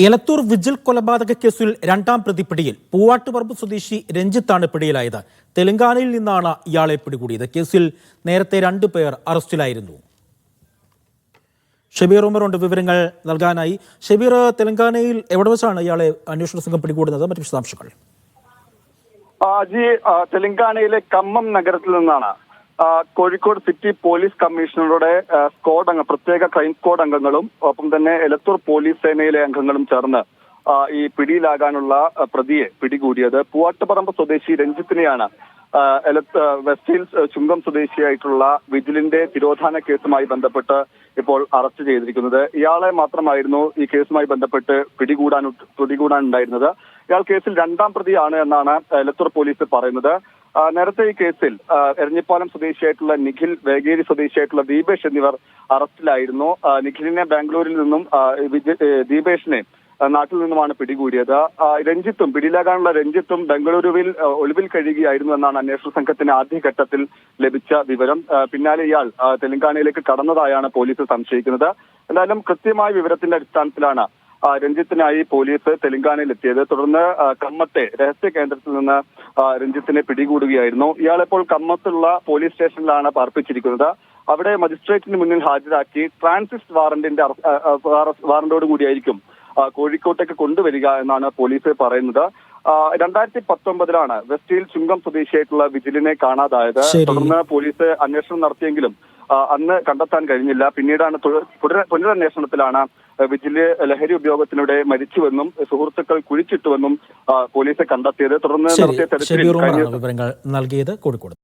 Elathur vigil കൊലപാതക കേസിൽ രണ്ടാം പ്രതി പിടിയിൽ. പൂവാട്ടുപറമ്പ് സ്വദേശി രഞ്ജിത്താണ് പിടിയിലായത്. തെലങ്കാനയിൽ നിന്നാണ് ഇയാളെ പിടികൂടിയത്. കേസിൽ നേരത്തെ 2 പേർ അറസ്റ്റിലായിരുന്നു. ഷബീർ ഉമറുണ്ട് വിവരങ്ങൾ നൽകാനായി. ഷബീർ, തെലങ്കാനയിൽ എവിടെ വെച്ചാണ് ഇയാളെ അന്വേഷണ സംഘം പിടികൂടുന്നത്? മറ്റു വിശദാംശങ്ങൾ. തെലങ്കാനയിലെ കമ്മം നഗരത്തിൽ നിന്നാണ് കോഴിക്കോട് സിറ്റി പോലീസ് കമ്മീഷണറുടെ പ്രത്യേക ക്രൈം സ്ക്വാഡ് അംഗങ്ങളും ഒപ്പം തന്നെ എലത്തൂർ പോലീസ് സേനയിലെ അംഗങ്ങളും ചേർന്ന് ഈ പിടിയിലാകാനുള്ള പ്രതിയെ പിടികൂടിയത്. പൂവാട്ടുപറമ്പ് സ്വദേശി രഞ്ജിത്തിനെയാണ് വെസ്റ്റ് ഹിൽസ് ചുങ്കം സ്വദേശിയായിട്ടുള്ള വിജിലിന്റെ തിരോധാന കേസുമായി ബന്ധപ്പെട്ട് ഇപ്പോൾ അറസ്റ്റ് ചെയ്തിരിക്കുന്നത്. ഇയാളെ മാത്രമായിരുന്നു ഈ കേസുമായി ബന്ധപ്പെട്ട് പിടികൂടാനുണ്ടായിരുന്നത്. ഇയാൾ കേസിൽ രണ്ടാം പ്രതിയാണ് എന്നാണ് എലത്തൂർ പോലീസ് പറയുന്നത്. നേരത്തെ ഈ കേസിൽ എരഞ്ഞിപ്പാലം സ്വദേശിയായിട്ടുള്ള നിഖിൽ, വേഗേരി സ്വദേശിയായിട്ടുള്ള ദീപേഷ് എന്നിവർ അറസ്റ്റിലായിരുന്നു. നിഖിലിനെ ബാംഗ്ലൂരിൽ നിന്നും ദീപേഷിനെ നാട്ടിൽ നിന്നുമാണ് പിടികൂടിയത്. പിടിയിലാകാനുള്ള രഞ്ജിത്തും ബംഗളൂരുവിൽ ഒളിവിൽ കഴിയുകയായിരുന്നു എന്നാണ് അന്വേഷണ സംഘത്തിന് ആദ്യഘട്ടത്തിൽ ലഭിച്ച വിവരം. പിന്നാലെ ഇയാൾ തെലങ്കാനയിലേക്ക് കടന്നതായാണ് പോലീസ് സംശയിക്കുന്നത്. എന്തായാലും കൃത്യമായ വിവരത്തിന്റെ അടിസ്ഥാനത്തിലാണ് രഞ്ജിത്തിനായി പോലീസ് തെലങ്കാനയിൽ എത്തിയത്. തുടർന്ന് കമ്മത്തെ രഹസ്യ കേന്ദ്രത്തിൽ നിന്ന് രഞ്ജിത്തിനെ പിടികൂടുകയായിരുന്നു. ഇയാളിപ്പോൾ കമ്മത്തുള്ള പോലീസ് സ്റ്റേഷനിലാണ് പാർപ്പിച്ചിരിക്കുന്നത്. അവിടെ മജിസ്ട്രേറ്റിന് മുന്നിൽ ഹാജരാക്കി ട്രാൻസിസ്റ്റ് വാറന്റോട് കൂടിയായിരിക്കും കോഴിക്കോട്ടേക്ക് കൊണ്ടുവരിക എന്നാണ് പോലീസ് പറയുന്നത്. 2019 വെസ്റ്റ് ഹിൽ ചുങ്കം സ്വദേശിയായിട്ടുള്ള വിജിലിനെ കാണാതായത്. തുടർന്ന് പോലീസ് അന്വേഷണം നടത്തിയെങ്കിലും അന്ന് കണ്ടെത്താൻ കഴിഞ്ഞില്ല. പിന്നീടാണ് പുനരന്വേഷണത്തിലാണ് വിജില് ലഹരി ഉപയോഗത്തിനിടെ മരിച്ചുവെന്നും സുഹൃത്തുക്കൾ കുഴിച്ചിട്ടുവെന്നും പോലീസ് കണ്ടെത്തിയത്. തുടർന്ന് നടത്തിയ തെരച്ചിലിൽ വിവരങ്ങൾ നൽകിയത് കോഴിക്കോട്.